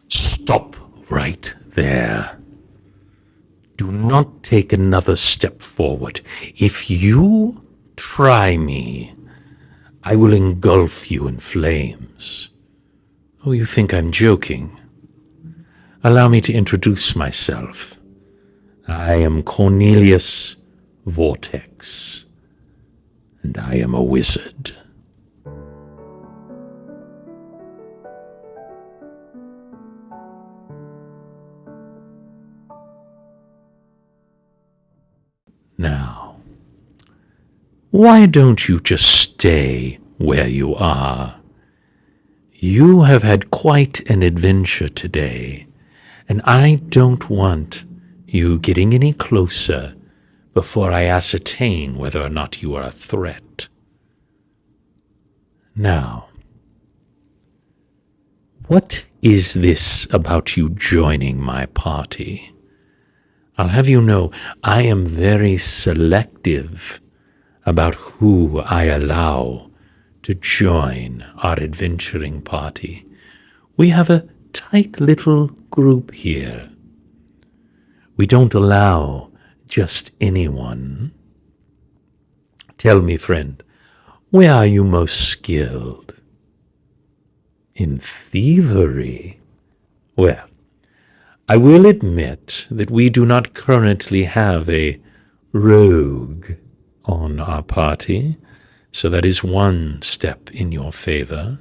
Stop right there. Do not take another step forward. If you try me, I will engulf you in flames. Oh, you think I'm joking? Allow me to introduce myself. I am Cornelius Vortex, and I am a wizard. Now, why don't you just stay where you are? You have had quite an adventure today, and I don't want you getting any closer before I ascertain whether or not you are a threat. Now, what is this about you joining my party? I'll have you know I am very selective about who I allow to join our adventuring party. We have a tight little group here. We don't allow just anyone. Tell me, friend, where are you most skilled? In thievery? Well, I will admit that we do not currently have a rogue on our party, so that is one step in your favor.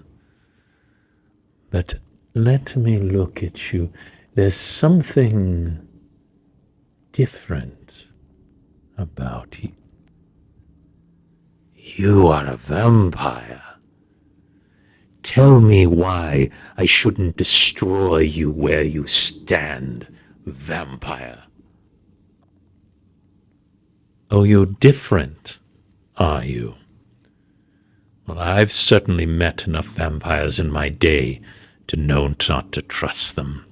But let me look at you. There's something different about you. You are a vampire. Tell me why I shouldn't destroy you where you stand, vampire. Oh, you're different, are you? Well, I've certainly met enough vampires in my day to know not to trust them.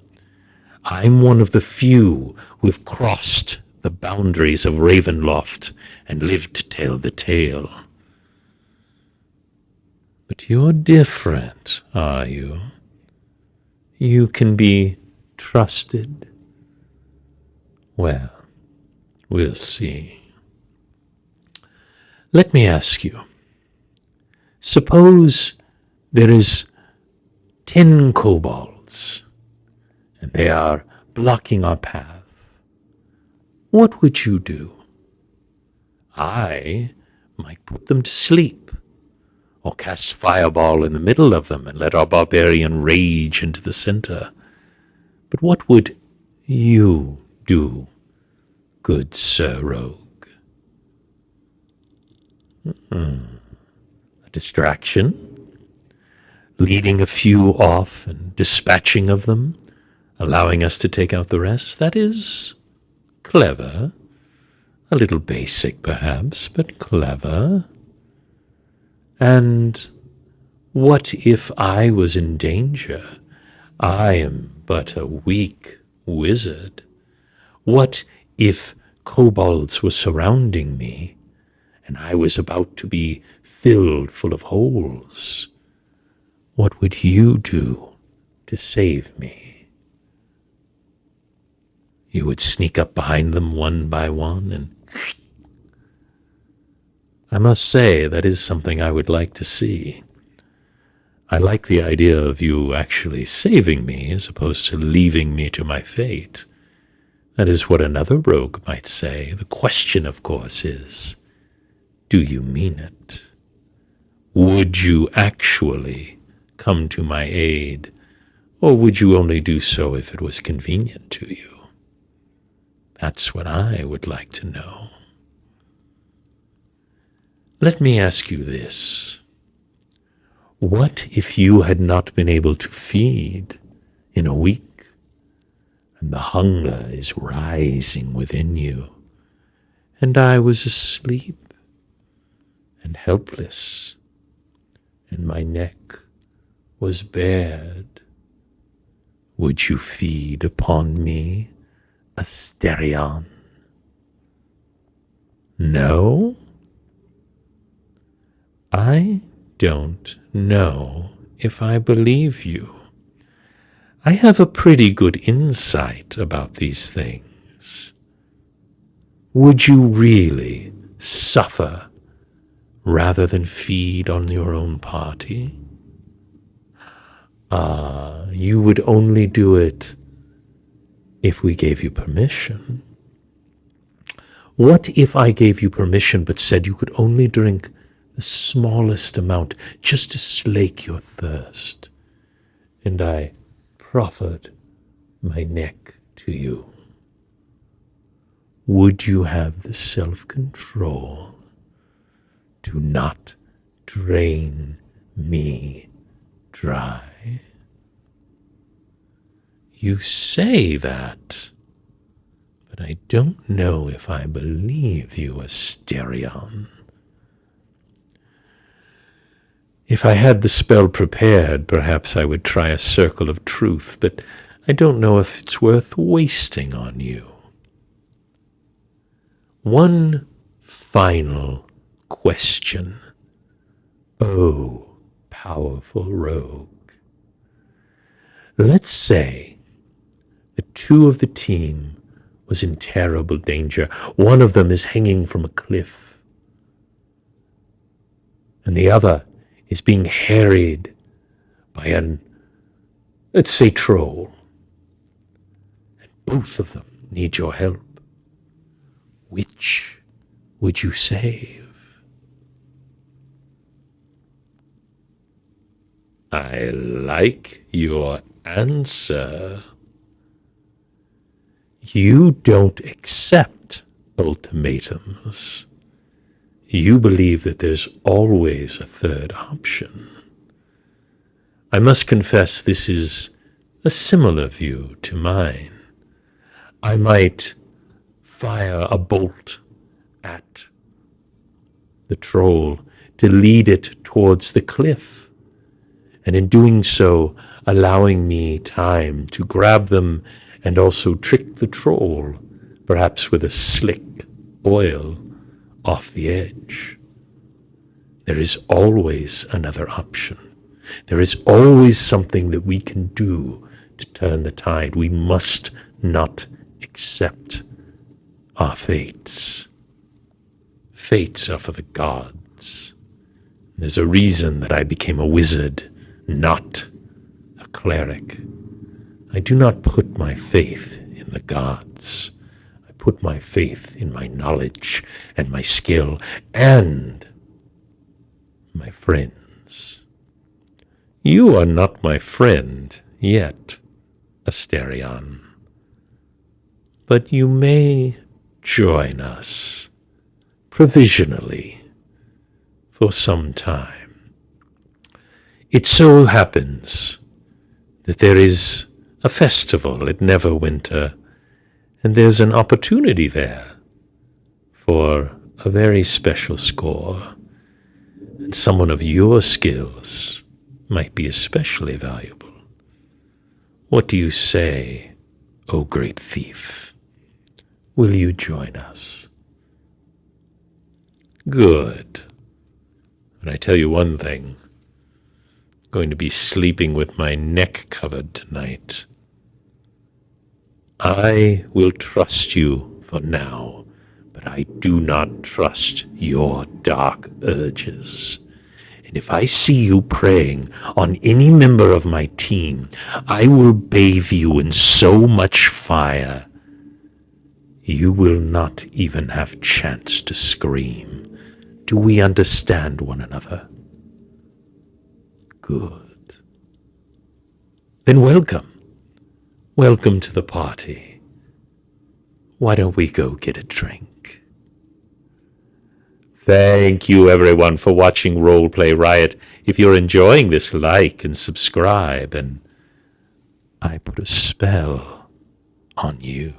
I'm one of the few who've crossed the boundaries of Ravenloft and lived to tell the tale. But you're different, are you? You can be trusted. Well, we'll see. Let me ask you. Suppose there is 10 kobolds, and they are blocking our path. What would you do? I might put them to sleep, or cast fireball in the middle of them and let our barbarian rage into the center. But what would you do, good Sir Rogue? A distraction? Leading a few off and dispatching of them, allowing us to take out the rest? That is clever. A little basic, perhaps, but clever. And what if I was in danger? I am but a weak wizard. What if kobolds were surrounding me, and I was about to be filled full of holes? What would you do to save me? You would sneak up behind them one by one and I must say, that is something I would like to see. I like the idea of you actually saving me as opposed to leaving me to my fate. That is what another rogue might say. The question, of course, is, do you mean it? Would you actually come to my aid, or would you only do so if it was convenient to you? That's what I would like to know. Let me ask you this. What if you had not been able to feed in a week, and the hunger is rising within you, and I was asleep and helpless, and my neck was bared? Would you feed upon me, Astarion? No? I don't know if I believe you. I have a pretty good insight about these things. Would you really suffer rather than feed on your own party? You would only do it if we gave you permission. What if I gave you permission but said you could only drink the smallest amount just to slake your thirst, and I proffered my neck to you? Would you have the self-control to not drain me dry? You say that, but I don't know if I believe you, Astarion. If I had the spell prepared, perhaps I would try a circle of truth, but I don't know if it's worth wasting on you. One final question, oh, powerful rogue. Let's say that two of the team was in terrible danger. One of them is hanging from a cliff, and the other is being harried by an, let's say, troll. And both of them need your help. Which would you save? I like your answer. You don't accept ultimatums. You believe that there's always a third option. I must confess this is a similar view to mine. I might fire a bolt at the troll to lead it towards the cliff, and in doing so, allowing me time to grab them and also trick the troll, perhaps with a slick oil off the edge. There is always another option. There is always something that we can do to turn the tide. We must not accept our fates. Fates are for the gods. There's a reason that I became a wizard, not a cleric. I do not put my faith in the gods. I put my faith in my knowledge and my skill and my friends. You are not my friend yet, Astarion, but you may join us provisionally for some time. It so happens that there is a festival at Neverwinter, and there's an opportunity there for a very special score, and someone of your skills might be especially valuable. What do you say, O great thief? Will you join us? Good. And I tell you one thing, I'm going to be sleeping with my neck covered tonight. I will trust you for now, but I do not trust your dark urges. And if I see you preying on any member of my team, I will bathe you in so much fire, you will not even have chance to scream. Do we understand one another? Good. Then welcome. Welcome to the party. Why don't we go get a drink? Thank you, everyone, for watching Roleplay Riot. If you're enjoying this, like and subscribe, and I put a spell on you.